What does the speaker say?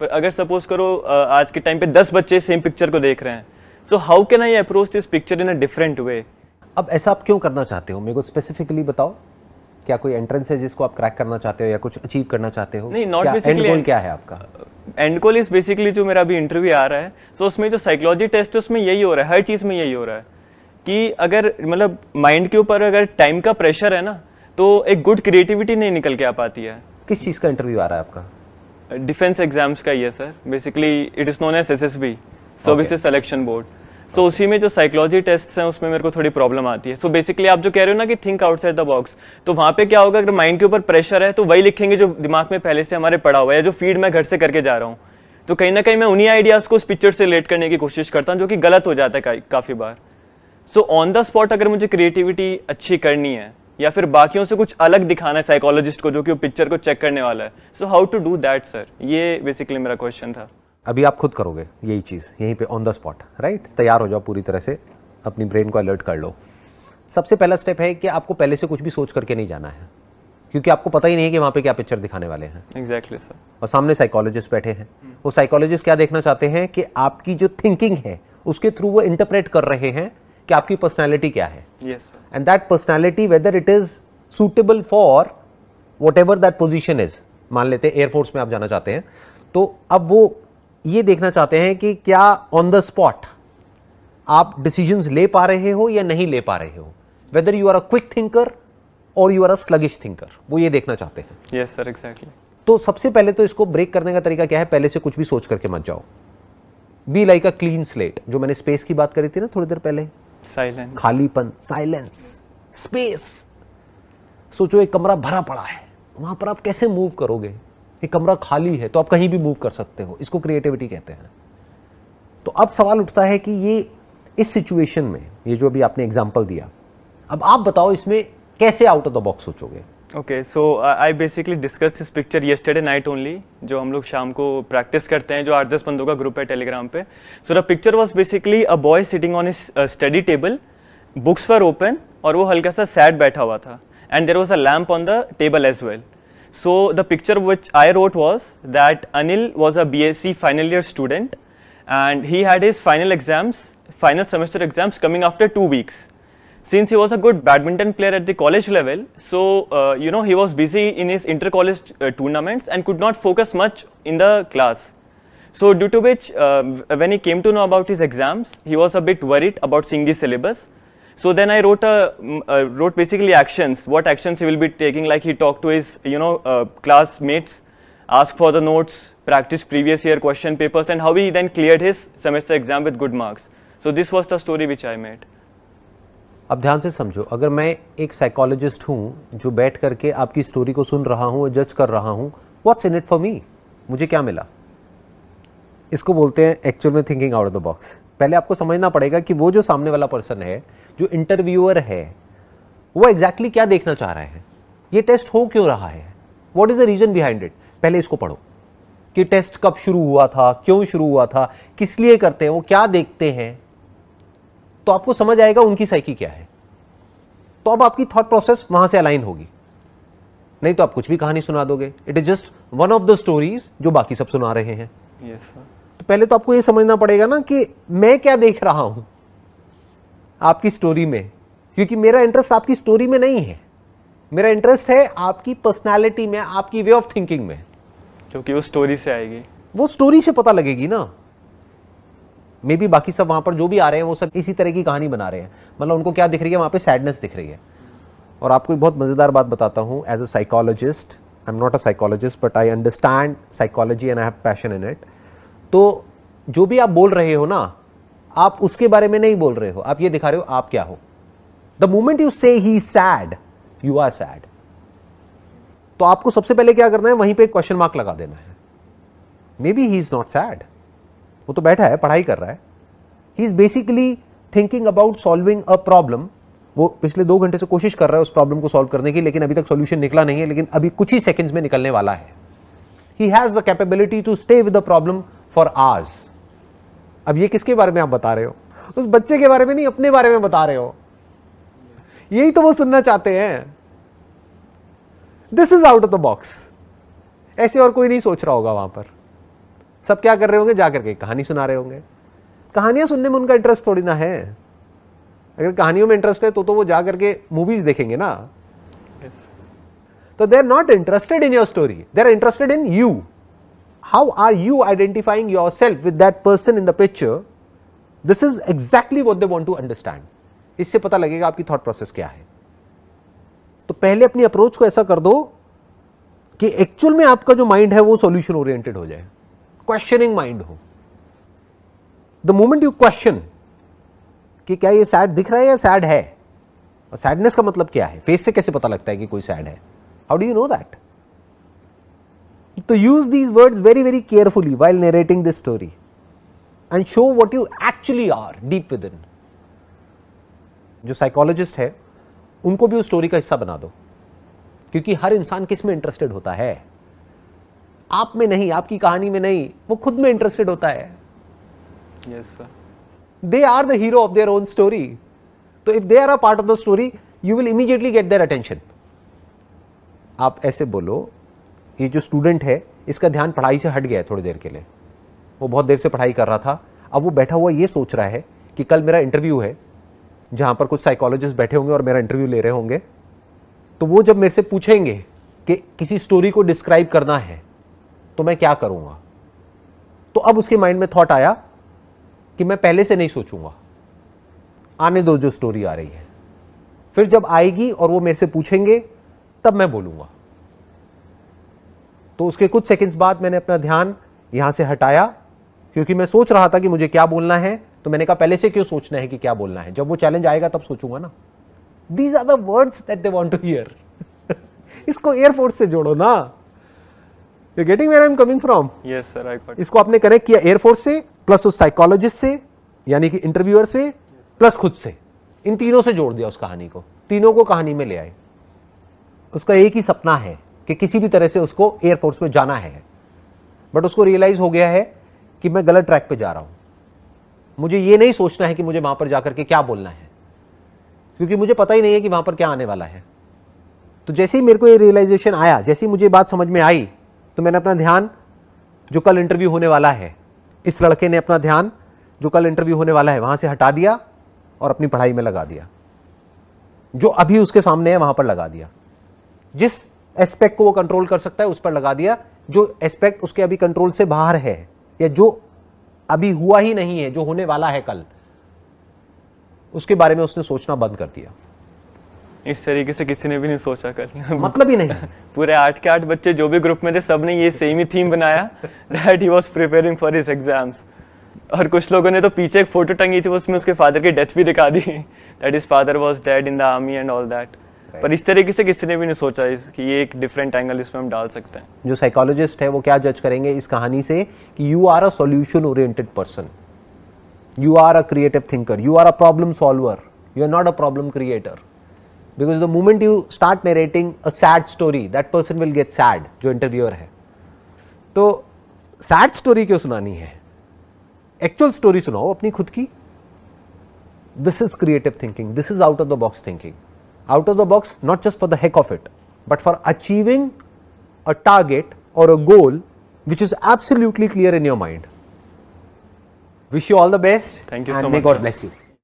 पर अगर सपोज करो आज के टाइम पे 10 बच्चे सेम पिक्चर को देख रहे हैं, so how can I approach this picture in a different way? अब ऐसा आप क्यों करना चाहते हो, मेरे को स्पेसिफिकली बताओ। क्या कोई एंट्रेंस है जिसको आप क्रैक करना चाहते हो या कुछ अचीव करना चाहते हो? नहीं, नॉट बेसिकली। एंड गोल क्या है आपका? एंड गोल इज बेसिकली जो मेरा अभी इंटरव्यू आ रहा है, सो उसमें जो साइकोलॉजी टेस्ट है उसमें यही हो रहा है, हर चीज में यही हो रहा है कि अगर मतलब माइंड के ऊपर अगर टाइम का प्रेशर है ना, तो एक गुड क्रिएटिविटी नहीं निकल के आ पाती है। किस चीज का इंटरव्यू आ रहा है आपका? डिफेंस एग्जाम्स का ही है sir, basically it is known as SSB, services selection board. So उसी में जो साइकोलॉजी टेस्ट हैं उसमें मेरे को थोड़ी प्रॉब्लम आती है। सो बेसिकली आप जो कह रहे हो ना कि थिंक आउटसाइड द बॉक्स, तो वहां पे क्या होगा, अगर माइंड के ऊपर प्रेशर है तो वही लिखेंगे जो दिमाग में पहले से हमारे पड़ा हुआ है, जो फीड मैं घर से करके जा रहा हूँ। तो कहीं ना कहीं मैं उन्हीं आइडियाज को उस पिक्चर से रिलेट करने की कोशिश करता हूँ, जो कि गलत हो जाता है काफी बार। सो ऑन द स्पॉट अगर मुझे क्रिएटिविटी अच्छी करनी है या फिर बाकियों से कुछ अलग दिखाना है साइकोलॉजिस्ट को, जो कि वो पिक्चर को चेक करने वाला है, so how to do that sir? ये बेसिकली मेरा क्वेश्चन था। अभी आप खुद करोगे यही चीज यहीं पे ऑन द स्पॉट, राइट? तैयार हो जाओ पूरी तरह से, अपनी ब्रेन को अलर्ट कर लो। सबसे पहला स्टेप है कि आपको पहले से कुछ भी सोच करके नहीं जाना है, क्योंकि आपको पता ही नहीं है कि वहां पे क्या पिक्चर दिखाने वाले हैं। Exactly sir. और सामने साइकोलॉजिस्ट बैठे हैं, वो साइकोलॉजिस्ट क्या देखना चाहते हैं कि आपकी जो थिंकिंग है उसके थ्रू वो इंटरप्रेट कर रहे हैं कि आपकी पर्सनैलिटी क्या है। Yes sir. And that personality whether it is suitable for what ever that position is. मान लेते हैं एयरफोर्स में आप जाना चाहते हैं, तो अब वो ये देखना चाहते हैं कि क्या ऑन द स्पॉट आप डिसीजंस ले पा रहे हो या नहीं ले पा रहे हो, whether you are a quick thinker और you are a sluggish thinker, वो ये देखना चाहते हैं। Yes sir, exactly. तो सबसे पहले तो इसको ब्रेक करने का तरीका क्या है? पहले से कुछ भी सोच करके मत जाओ। Be like a clean slate. जो मैंने स्पेस की बात करी थी ना थोड़ी देर पहले, साइलेंस, खालीपन, साइलेंस, स्पेस। सोचो एक कमरा भरा पड़ा है, वहां पर आप कैसे मूव करोगे? एक कमरा खाली है तो आप कहीं भी मूव कर सकते हो, इसको क्रिएटिविटी कहते हैं। तो अब सवाल उठता है कि ये इस सिचुएशन में, ये जो अभी आपने एग्जांपल दिया, अब आप बताओ इसमें कैसे आउट ऑफ द बॉक्स सोचोगे? Okay, so I basically discuss this picture yesterday night only, जो हम लोग शाम को प्रैक्टिस करते हैं, जो 8-10 बंदों का ग्रुप है टेलीग्राम पे। So the picture was basically a boy sitting on his study table, books were open, और वो हल्का सा सैड बैठा हुआ था, and there was a lamp on the table as well. So the picture which I wrote was that Anil was a BSc final year student, and he had his final semester exams coming after 2 weeks. Since he was a good badminton player at the college level, so he was busy in his inter-college tournaments and could not focus much in the class. So due to which, when he came to know about his exams, he was a bit worried about seeing the syllabus. So then I wrote basically actions, what actions he will be taking, like he talked to his classmates, asked for the notes, practiced previous year question papers, and how he then cleared his semester exam with good marks. So this was the story which I made. अब ध्यान से समझो, अगर मैं एक psychologist हूं जो बैठ करके आपकी स्टोरी को सुन रहा हूं, जज कर रहा हूं, what's in it for me? मुझे क्या मिला? इसको बोलते हैं एक्चुअल में thinking out of the box. पहले आपको समझना पड़ेगा कि वो जो सामने वाला पर्सन है, जो इंटरव्यूअर है, वो एग्जैक्टली क्या देखना चाह रहा है, ये टेस्ट हो क्यों रहा है, what is the reason behind it. पहले इसको पढ़ो कि टेस्ट कब शुरू हुआ था, क्यों शुरू हुआ था, किस लिए करते हैं, वो क्या देखते हैं, तो आपको समझ आएगा उनकी साइकी क्या है। तो अब आपकी थॉट प्रोसेस वहां से अलाइन होगी, नहीं तो आप कुछ भी कहानी सुना दोगे। It is just one of the stories जो बाकी सब सुना रहे हैं। Yes sir. तो पहले तो आपको ये समझना पड़ेगा ना कि मैं क्या देख रहा हूं आपकी स्टोरी में, क्योंकि मेरा इंटरेस्ट आपकी स्टोरी में नहीं है, मेरा इंटरेस्ट है आपकी पर्सनालिटी में, आपकी वे ऑफ थिंकिंग में, क्योंकि वो स्टोरी से आएगी, वो स्टोरी से पता लगेगी ना। मे बी बाकी सब वहां पर जो भी आ रहे हैं वो सब इसी तरह की कहानी बना रहे हैं, मतलब उनको क्या दिख रही है, वहां पे सैडनेस दिख रही है। और आपको एक बहुत मजेदार बात बताता हूं, as a psychologist, I am not a psychologist but I understand psychology and I have passion in it. तो जो भी आप बोल रहे हो ना, आप उसके बारे में नहीं बोल रहे हो, आप ये दिखा रहे हो आप क्या हो। द मोमेंट यू से ही सैड, यू आर सैड। तो आपको सबसे पहले क्या करना है, वहीं पे क्वेश्चन मार्क लगा देना है। May be he is not sad, वो तो बैठा है पढ़ाई कर रहा है, he is basically thinking about solving a problem. वो पिछले 2 घंटे से कोशिश कर रहा है उस प्रॉब्लम को सॉल्व करने की, लेकिन अभी तक सॉल्यूशन निकला नहीं है, लेकिन अभी कुछ ही सेकंड्स में निकलने वाला है। He has the capability to stay with the problem for hours. अब ये किसके बारे में आप बता रहे हो? उस बच्चे के बारे में नहीं, अपने बारे में बता रहे हो। यही तो वो सुनना चाहते हैं। This is out of the box. ऐसे और कोई नहीं सोच रहा होगा वहां पर। सब क्या कर रहे होंगे, जाकर के कहानी सुना रहे होंगे। कहानियां सुनने में उनका इंटरेस्ट थोड़ी ना है। अगर कहानियों में इंटरेस्ट है तो वो जा करके मूवीज देखेंगे ना। तो they are not interested in your story, they are interested in you. How are you identifying yourself with that person in the picture? This is exactly what they want to understand. इससे पता लगेगा आपकी thought process क्या है। तो पहले अपनी approach को ऐसा कर दो कि एक्चुअल में आपका जो माइंड है वो सॉल्यूशन ओरिएंटेड हो जाए, क्वेश्चनिंग माइंड हो। द मोमेंट यू क्वेश्चन कि क्या ये सैड दिख रहा है या सैड है, और सैडनेस का मतलब क्या है, फेस से कैसे पता लगता है कि कोई सैड है, how do you know that? तो use these words very very carefully while narrating this story and show what you actually are deep within. जो साइकोलॉजिस्ट है उनको भी उस स्टोरी का हिस्सा बना दो, क्योंकि हर इंसान किस में इंटरेस्टेड होता है? आप में नहीं, आपकी कहानी में नहीं, वो खुद में इंटरेस्टेड होता है। Yes sir. They are the hero of their own story. So if they are a part of the story, you will immediately get their attention. आप ऐसे बोलो, ये जो स्टूडेंट है इसका ध्यान पढ़ाई से हट गया है थोड़ी देर के लिए, वो बहुत देर से पढ़ाई कर रहा था, अब वो बैठा हुआ ये सोच रहा है कि कल मेरा इंटरव्यू है जहां पर कुछ साइकोलॉजिस्ट बैठे होंगे और मेरा इंटरव्यू ले रहे होंगे। तो वो जब मेरे से पूछेंगे कि किसी स्टोरी को डिस्क्राइब करना है तो मैं क्या करूंगा, तो अब उसके माइंड में थॉट आया कि मैं पहले से नहीं सोचूंगा, आने दो जो स्टोरी आ रही है, फिर जब आएगी और वो मेरे से पूछेंगे तब मैं बोलूंगा। तो उसके कुछ सेकंड्स बाद मैंने अपना ध्यान यहां से हटाया, क्योंकि मैं सोच रहा था कि मुझे क्या बोलना है, तो मैंने कहा पहले से क्यों सोचना है कि क्या बोलना है, जब वो चैलेंज आएगा तब सोचूंगा ना। These are the words that they want to hear. इसको एयरफोर्स से जोड़ो ना। You getting where I am coming from? Yes sir, I got. इसको आपने कनेक्ट किया एयरफोर्स से, प्लस उस साइकोलॉजिस्ट से यानी कि इंटरव्यूअर से, प्लस खुद से। इन तीनों से जोड़ दिया उस कहानी को, तीनों को कहानी में ले आए। उसका एक ही सपना है कि किसी भी तरह से उसको एयरफोर्स में जाना है, बट उसको रियलाइज हो गया है कि मैं गलत ट्रैक पे जा रहा हूं। मुझे ये नहीं सोचना है कि मुझे वहां पर जाकर के क्या बोलना है, क्योंकि मुझे पता ही नहीं है कि वहां पर क्या आने वाला है। तो जैसे ही मेरे को ये रियलाइजेशन आया, जैसे ही मुझे बात समझ में आई, तो मैंने अपना ध्यान जो कल इंटरव्यू होने वाला है, इस लड़के ने अपना ध्यान जो कल इंटरव्यू होने वाला है वहां से हटा दिया और अपनी पढ़ाई में लगा दिया। जो अभी उसके सामने है वहां पर लगा दिया। जिस एस्पेक्ट को वो कंट्रोल कर सकता है उस पर लगा दिया। जो एस्पेक्ट उसके अभी कंट्रोल से बाहर है या जो अभी हुआ ही नहीं है, जो होने वाला है कल, उसके बारे में उसने सोचना बंद कर दिया। इस तरीके से किसी ने भी नहीं सोचा कल। मतलब ही नहीं। पूरे 8 के 8 बच्चे जो भी ग्रुप में थे सब ने ये सेम ही थीम बनाया, that he was preparing for his exams. और कुछ लोगों ने तो पीछे एक फोटो टंगी थी, उसमें उसके फादर की डेथ भी दिखा दी, that his father was dead in the army and all that. पर इस तरीके से किसी ने भी नहीं सोचा कि ये एक डिफरेंट एंगल इसमें हम डाल सकते हैं। जो साइकोलॉजिस्ट है वो क्या जज करेंगे इस कहानी से कि you are a solution oriented person, you are a creative thinker, you are a problem solver, you are not a problem creator. Because the moment you start narrating a sad story, that person will get sad, जो interviewer है। तो sad story क्यों सुनानी है, actual story सुनाओ अपनी खुद की। This is creative thinking, this is out of the box thinking. Out of the box not just for the heck of it, but for achieving a target और a goal which is absolutely clear in your mind. Wish you all the best. Thank you so much. May God bless you.